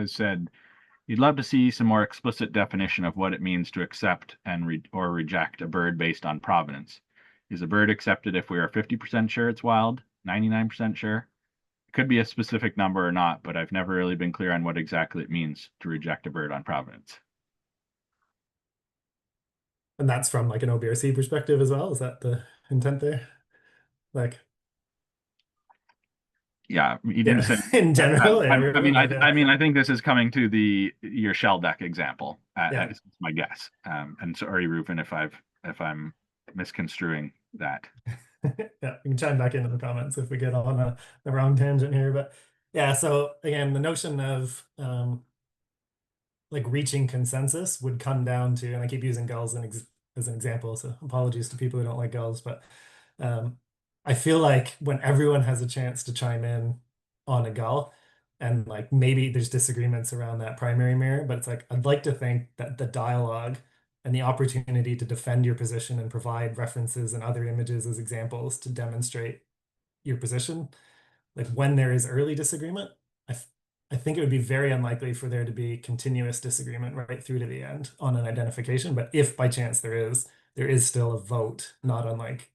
S4: said he'd love to see some more explicit definition of what it means to accept and or reject a bird based on provenance. Is a bird accepted if we are 50% sure it's wild, 99% sure? It could be a specific number or not, but I've never really been clear on what exactly it means to reject a bird on provenance.
S1: And that's from like an OBRC perspective as well. Is that the intent there? Like,
S4: yeah, he didn't say
S1: in general.
S4: I think this is coming to your shell deck example. It's my guess. And sorry, Ruben, if I'm misconstruing that.
S1: Yeah, we can chime back into the comments if we get on the wrong tangent here. But yeah, so again, the notion of like reaching consensus would come down to, and I keep using gulls as an example, so apologies to people who don't like gulls, but I feel like when everyone has a chance to chime in on a gull, and like maybe there's disagreements around that primary mirror, but it's like I'd like to think that the dialogue and the opportunity to defend your position and provide references and other images as examples to demonstrate your position, like when there is early disagreement, I think it would be very unlikely for there to be continuous disagreement right through to the end on an identification. But if by chance there is still a vote, not unlike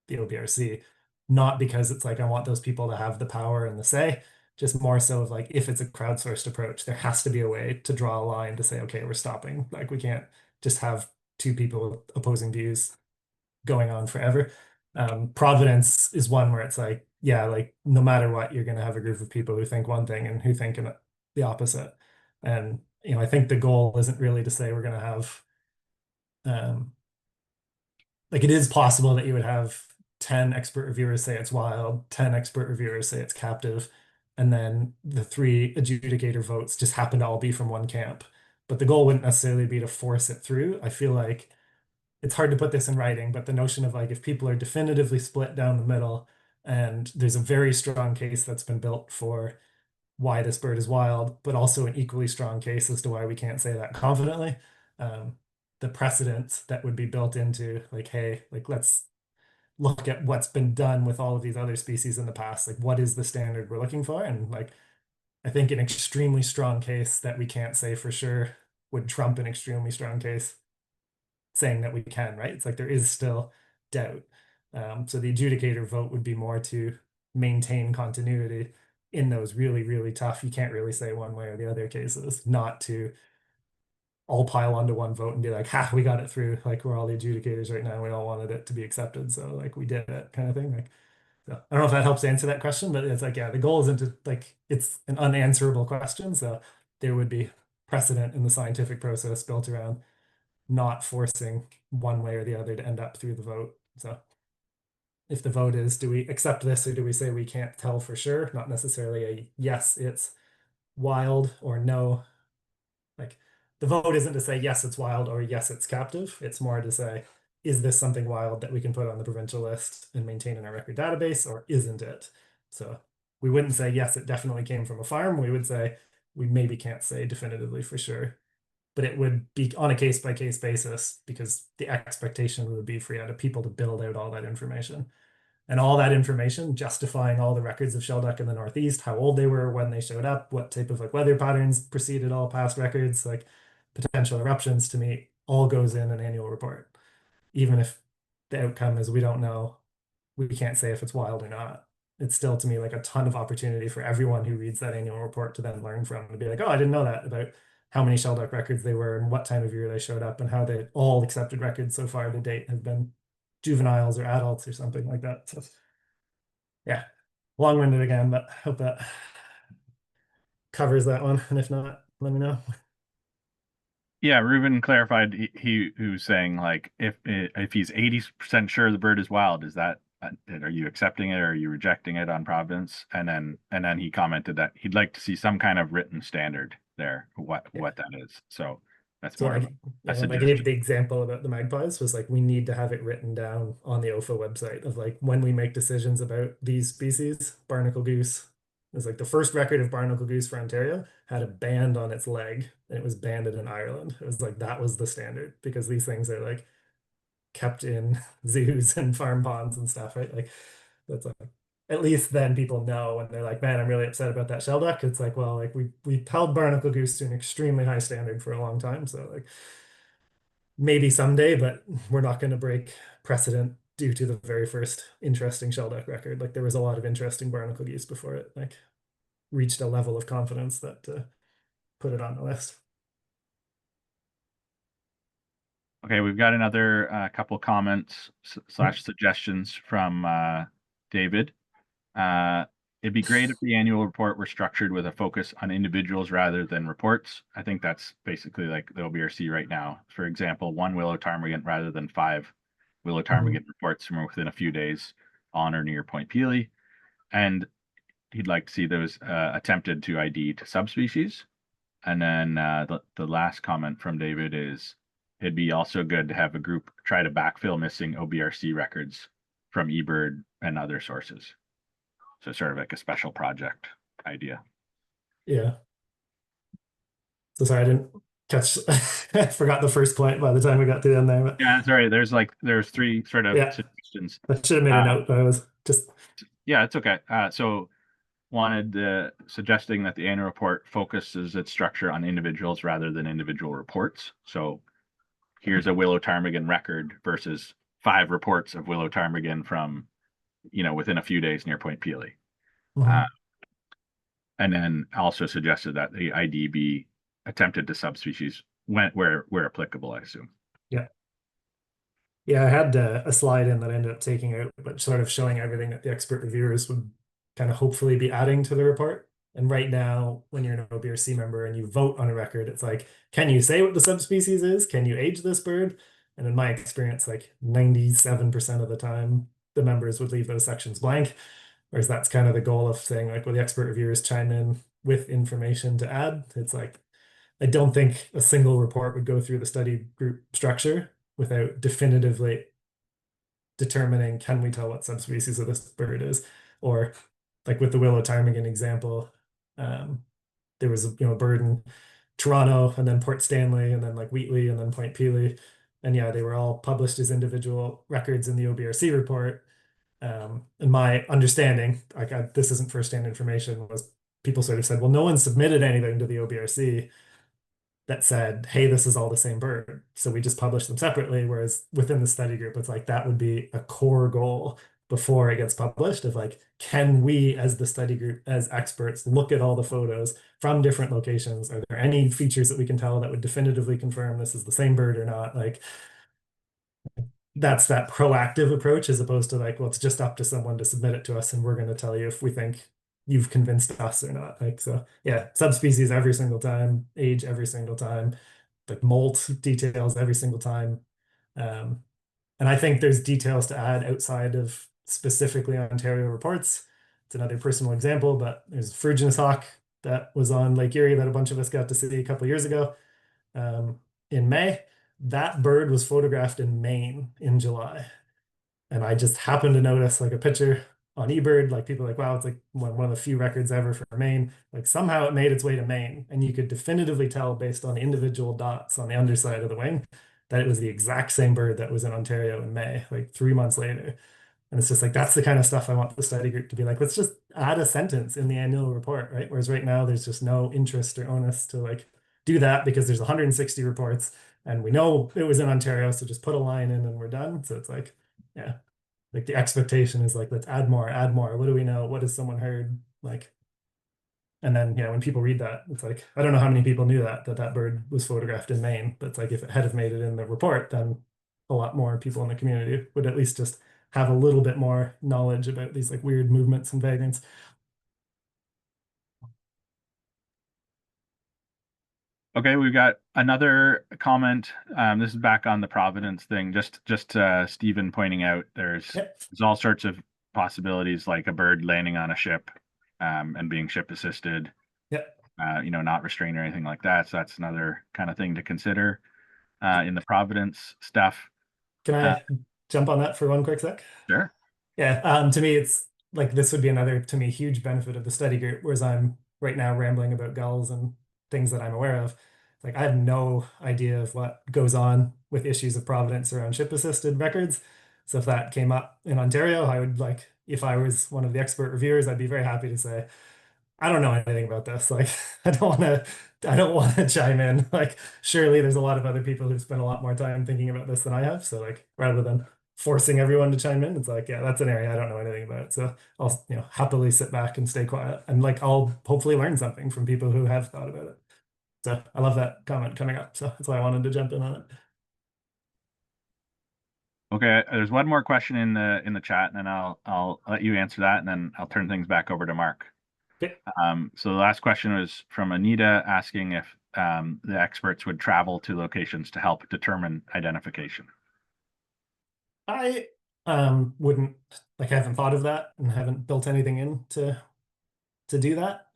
S1: the OBRC, not because it's like I want those people to have the power and the say, just more so of like if it's a crowdsourced approach, there has to be a way to draw a line to say, okay, we're stopping. Like we can't just have 2 people with opposing views going on forever. Providence is one where it's like, yeah, like no matter what, you're going to have a group of people who think one thing and who think the opposite. And, I think the goal isn't really to say we're going to have, like it is possible that you would have 10 expert reviewers say it's wild, 10 expert reviewers say it's captive, and then the 3 adjudicator votes just happen to all be from one camp. But the goal wouldn't necessarily be to force it through. I feel like it's hard to put this in writing, but the notion of like if people are definitively split down the middle and there's a very strong case that's been built for why this bird is wild, but also an equally strong case as to why we can't say that confidently, the precedents that would be built into like, hey, like let's look at what's been done with all of these other species in the past. Like what is the standard we're looking for? And like I think an extremely strong case that we can't say for sure would trump an extremely strong case saying that we can, right? It's like there is still doubt. So the adjudicator vote would be more to maintain continuity in those really, really tough, you can't really say one way or the other cases, not to all pile onto one vote and be like, ha, we got it through. Like we're all the adjudicators right now. We all wanted it to be accepted. So like we did it kind of thing. Like, so I don't know if that helps answer that question, but it's like, yeah, the goal isn't to like, it's an unanswerable question. So there would be precedent in the scientific process built around not forcing one way or the other to end up through the vote. So if the vote is, do we accept this or do we say we can't tell for sure? Not necessarily a yes, it's wild or no. Like the vote isn't to say yes, it's wild or yes, it's captive. It's more to say, is this something wild that we can put on the provincial list and maintain in our record database, or isn't it? So we wouldn't say yes, it definitely came from a farm. We would say we maybe can't say definitively for sure, but it would be on a case by case basis because the expectation would be for people to build out all that information. And all that information justifying all the records of Shelduck in the Northeast, how old they were when they showed up, what type of like weather patterns preceded all past records, like potential eruptions, to me all goes in an annual report. Even if the outcome is we don't know, we can't say if it's wild or not. It's still to me like a ton of opportunity for everyone who reads that annual report to then learn from to be like, oh, I didn't know that about how many Shelduck records they were and what time of year they showed up and how they all accepted records so far to date have been juveniles or adults or something like that. So yeah, long-winded again, but I hope that covers that one. And if not, let me know.
S4: Yeah, Ruben clarified he was saying like if he's 80% sure the bird is wild, is that are you accepting it or are you rejecting it on province? And then he commented that he'd like to see some kind of written standard there, what that is. So that's
S1: So
S4: more of
S1: I
S4: a suggestion.
S1: gave the example about the magpies was like we need to have it written down on the OFA website of like when we make decisions about these species, barnacle goose. It's like the first record of barnacle goose for Ontario had a band on its leg and it was banded in Ireland. It was like that was the standard because these things are like kept in zoos and farm ponds and stuff, right? Like that's like at least then people know when they're like, man, I'm really upset about that Shelduck. It's like, well, like we held barnacle goose to an extremely high standard for a long time. So like maybe someday, but we're not going to break precedent due to the very first interesting Shelduck record. Like there was a lot of interesting barnacle geese before it like reached a level of confidence that put it on the list.
S4: Okay, we've got another couple comments slash suggestions from David. It'd be great if the annual report were structured with a focus on individuals rather than reports. I think that's basically like the OBRC right now. For example, one willow ptarmigan rather than 5 willow ptarmigan reports from within a few days on or near Point Pelee. And he'd like to see those attempted to ID to subspecies. And then the last comment from David is, it'd be also good to have a group try to backfill missing OBRC records from eBird and other sources. So sort of like a special project idea.
S1: Yeah. So sorry, I didn't catch, I forgot the first point by the time we got to the end there. But
S4: Yeah, sorry. There's 3 sort of suggestions.
S1: I should have made a note, but I was just.
S4: Yeah, it's okay. So wanted suggesting that the annual report focuses its structure on individuals rather than individual reports. So here's a willow ptarmigan record versus 5 reports of willow ptarmigan from, within a few days near Point Pelee. And then also suggested that the ID be attempted to subspecies where applicable, I assume.
S1: Yeah. Yeah, I had a slide in that I ended up taking out, but sort of showing everything that the expert reviewers would kind of hopefully be adding to the report. And right now, when you're an OBRC member and you vote on a record, it's like, can you say what the subspecies is? Can you age this bird? And in my experience, like 97% of the time, the members would leave those sections blank. Whereas that's kind of the goal of saying, like, well, the expert reviewers chime in with information to add. It's like, I don't think a single report would go through the study group structure without definitively determining, can we tell what subspecies of this bird is? Or like with the willow ptarmigan example, there was a bird in Toronto and then Port Stanley and then like Wheatley and then Point Pelee. And yeah, they were all published as individual records in the OBRC report. And my understanding, like this isn't first-hand information, was people sort of said, well, no one submitted anything to the OBRC that said, hey, this is all the same bird. So we just publish them separately. Whereas within the study group, it's like that would be a core goal before it gets published of like, can we as the study group, as experts, look at all the photos from different locations? Are there any features that we can tell that would definitively confirm this is the same bird or not? Like that's that proactive approach as opposed to like, well, it's just up to someone to submit it to us and we're going to tell you if we think you've convinced us or not. Like, so yeah, subspecies every single time, age every single time, like molt details every single time. And I think there's details to add outside of specifically Ontario reports. It's another personal example, but there's a Phrygian hawk that was on Lake Erie that a bunch of us got to see a couple of years ago in May. That bird was photographed in Maine in July. And I just happened to notice like a picture on eBird, like people are like, wow, it's like one of the few records ever for Maine. Like somehow it made its way to Maine. And you could definitively tell based on the individual dots on the underside of the wing that it was the exact same bird that was in Ontario in May, like 3 months later. And it's just like, that's the kind of stuff I want the study group to be like, let's just add a sentence in the annual report, right? Whereas right now there's just no interest or onus to like do that because there's 160 reports and we know it was in Ontario. So just put a line in and we're done. So it's like, yeah, like the expectation is like, let's add more, add more. What do we know? What has someone heard? Like, and then, yeah, when people read that, it's like, I don't know how many people knew that bird was photographed in Maine, but it's like, if it had have made it in the report, then a lot more people in the community would at least just have a little bit more knowledge about these like weird movements and vagrants.
S4: Okay, we've got another comment. This is back on the Providence thing. Just Stephen pointing out there's all sorts of possibilities, like a bird landing on a ship and being ship assisted.
S1: Yep.
S4: Not restrained or anything like that. So that's another kind of thing to consider in the Providence stuff.
S1: Can I jump on that for one quick sec?
S4: Sure.
S1: Yeah. To me, it's like this would be another, to me, huge benefit of the study group, whereas I'm right now rambling about gulls and things that I'm aware of. Like I have no idea of what goes on with issues of providence around ship assisted records. So if that came up in Ontario, I would like, if I was one of the expert reviewers, I'd be very happy to say, I don't know anything about this. Like, I don't want to chime in. Like, surely there's a lot of other people who've spent a lot more time thinking about this than I have. So like, rather than forcing everyone to chime in, it's like, yeah, that's an area I don't know anything about. So I'll, happily sit back and stay quiet. And like, I'll hopefully learn something from people who have thought about it. So I love that comment coming up. So that's why I wanted to jump in on it.
S4: Okay, there's one more question in the chat, and then I'll let you answer that, and then I'll turn things back over to Mark.
S1: Okay.
S4: So the last question was from Anita asking if the experts would travel to locations to help determine identification.
S1: I wouldn't, like, I haven't thought of that and haven't built anything in to do that.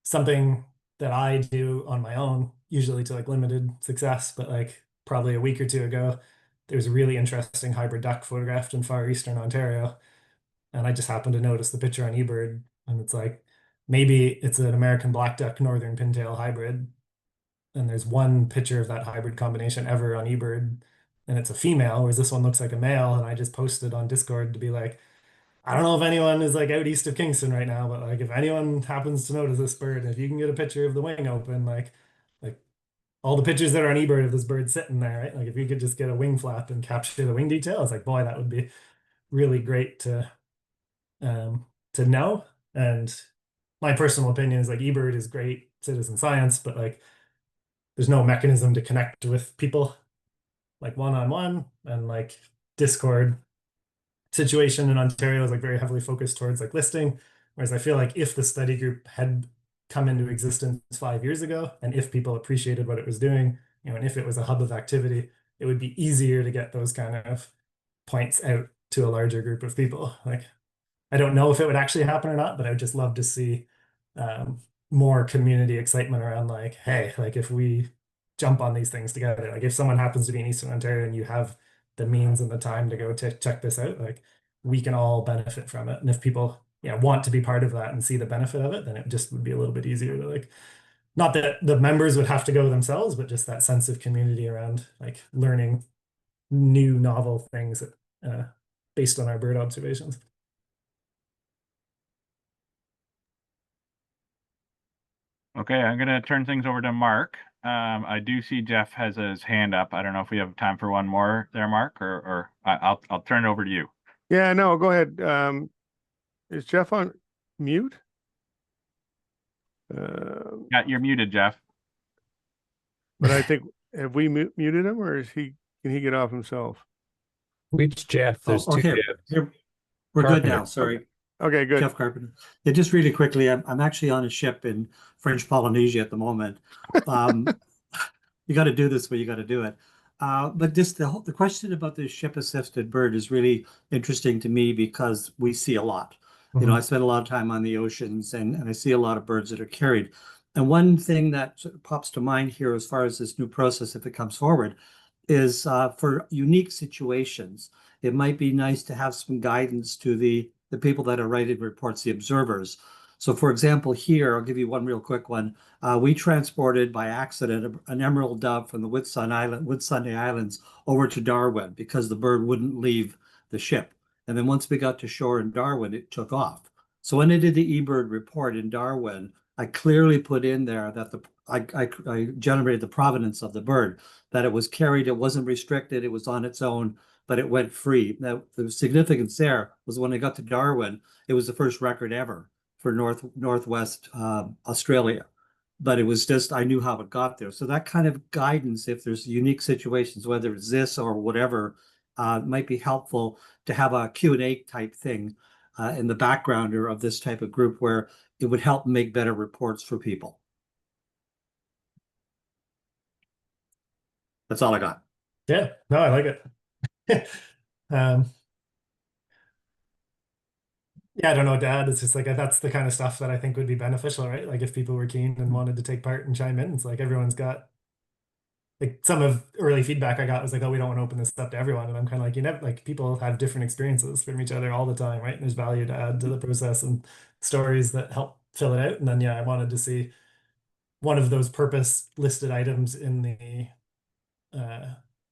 S1: Something that I do on my own, usually to like limited success, but like probably a week or two ago, there's a really interesting hybrid duck photographed in far eastern Ontario. And I just happened to notice the picture on eBird, and it's like, maybe it's an American black duck northern pintail hybrid. And there's one picture of that hybrid combination ever on eBird, and it's a female, whereas this one looks like a male. And I just posted on Discord to be like, I don't know if anyone is like out east of Kingston right now, but like if anyone happens to notice this bird, if you can get a picture of the wing open, like all the pictures that are on eBird of this bird sitting there, right? Like if you could just get a wing flap and capture the wing detail, it's like, boy, that would be really great to know. And my personal opinion is like eBird is great citizen science, but like there's no mechanism to connect with people like one-on-one, and like Discord situation in Ontario is like very heavily focused towards like listing. Whereas I feel like if the study group had come into existence 5 years ago, and if people appreciated what it was doing, and if it was a hub of activity, it would be easier to get those kind of points out to a larger group of people. Like, I don't know if it would actually happen or not, but I would just love to see more community excitement around like, hey, like if we jump on these things together, like if someone happens to be in Eastern Ontario and you have the means and the time to go to check this out, like we can all benefit from it. And if people want to be part of that and see the benefit of it, then it just would be a little bit easier to like, not that the members would have to go themselves, but just that sense of community around like learning new novel things that, based on our bird observations.
S4: Okay, I'm going to turn things over to Mark. I do see Jeff has his hand up. I don't know if we have time for one more there, Mark, or I'll turn it over to you.
S3: Yeah, no, go ahead. Is Jeff on mute?
S4: Yeah, you're muted, Jeff.
S3: But I think, have we muted him, or can he get off himself?
S5: Which Jeff? There's two
S6: here,
S5: Jeffs.
S6: here, we're
S5: Carpenter.
S6: good now. Sorry,
S3: Okay, good.
S6: Jeff Carpenter. Yeah, just really quickly, I'm actually on a ship in French Polynesia at the moment. You got to do this, but you got to do it. But just the question about the ship-assisted bird is really interesting to me because we see a lot. You know, I spend a lot of time on the oceans and I see a lot of birds that are carried. And one thing that sort of pops to mind here as far as this new process, if it comes forward, is for unique situations, it might be nice to have some guidance to the people that are writing reports, the observers. So for example, here, I'll give you one real quick one. We transported by accident an emerald dove from the Whitsunday Islands over to Darwin because the bird wouldn't leave the ship. And then once we got to shore in Darwin, it took off. So when I did the eBird report in Darwin, I clearly put in there that I generated the provenance of the bird, that it was carried, it wasn't restricted, it was on its own, but it went free. Now, the significance there was when I got to Darwin, it was the first record ever for Northwest Australia. But it was just, I knew how it got there. So that kind of guidance, if there's unique situations, whether it's this or whatever, might be helpful to have a Q&A type thing in the background or of this type of group where it would help make better reports for people. That's all I got.
S1: Yeah, no, I like it. Yeah, I don't know what to add. It's just like that's the kind of stuff that I think would be beneficial, right? Like if people were keen and wanted to take part and chime in, it's like everyone's got like some of early feedback I got was like, oh, we don't want to open this up to everyone. And I'm kind of like, you know, like people have different experiences from each other all the time, right? And there's value to add to the process and stories that help fill it out. And then yeah, I wanted to see one of those purpose listed items in the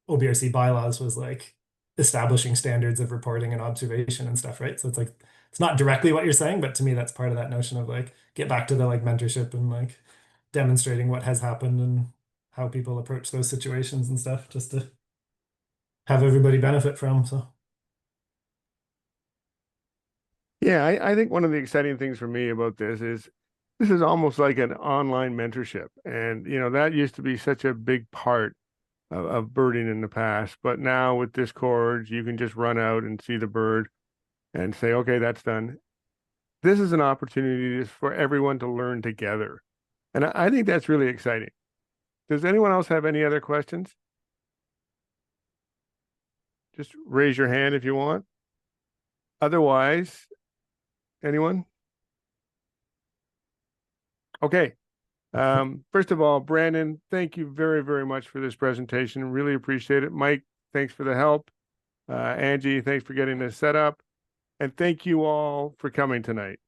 S1: OBRC bylaws was like establishing standards of reporting and observation and stuff, right? So it's like it's not directly what you're saying, but to me that's part of that notion of like get back to the like mentorship and like demonstrating what has happened and how people approach those situations and stuff, just to have everybody benefit from. So
S3: Yeah, I think one of the exciting things for me about this is almost like an online mentorship. And, you know, that used to be such a big part of birding in the past. But now with Discord, you can just run out and see the bird and say, okay, that's done. This is an opportunity for everyone to learn together. And I think that's really exciting. Does anyone else have any other questions? Just raise your hand if you want. Otherwise, anyone? Okay. First of all, Brandon, thank you very, very much for this presentation. Really appreciate it. Mike, thanks for the help. Angie, thanks for getting this set up. And thank you all for coming tonight.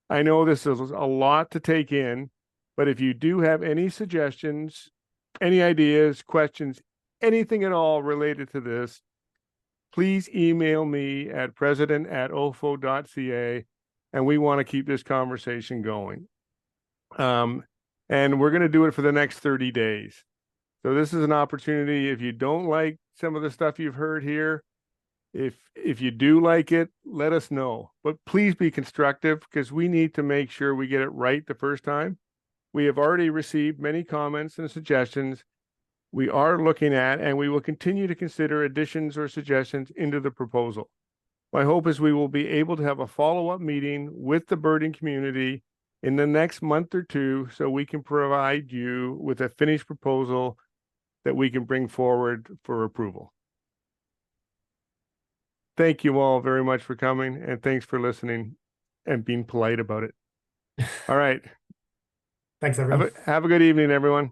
S3: I know this is a lot to take in, but if you do have any suggestions, any ideas, questions, anything at all related to this, please email me at president@ofo.ca, and we want to keep this conversation going. And we're going to do it for the next 30 days. So this is an opportunity. If you don't like some of the stuff you've heard here, if you do like it, let us know. But please be constructive because we need to make sure we get it right the first time. We have already received many comments and suggestions. We are looking at, and we will continue to consider additions or suggestions into the proposal. My hope is we will be able to have a follow-up meeting with the birding community in the next month or two so we can provide you with a finished proposal that we can bring forward for approval. Thank you all very much for coming, and thanks for listening and being polite about it. All right.
S1: thanks everyone.
S3: Have a good evening, everyone.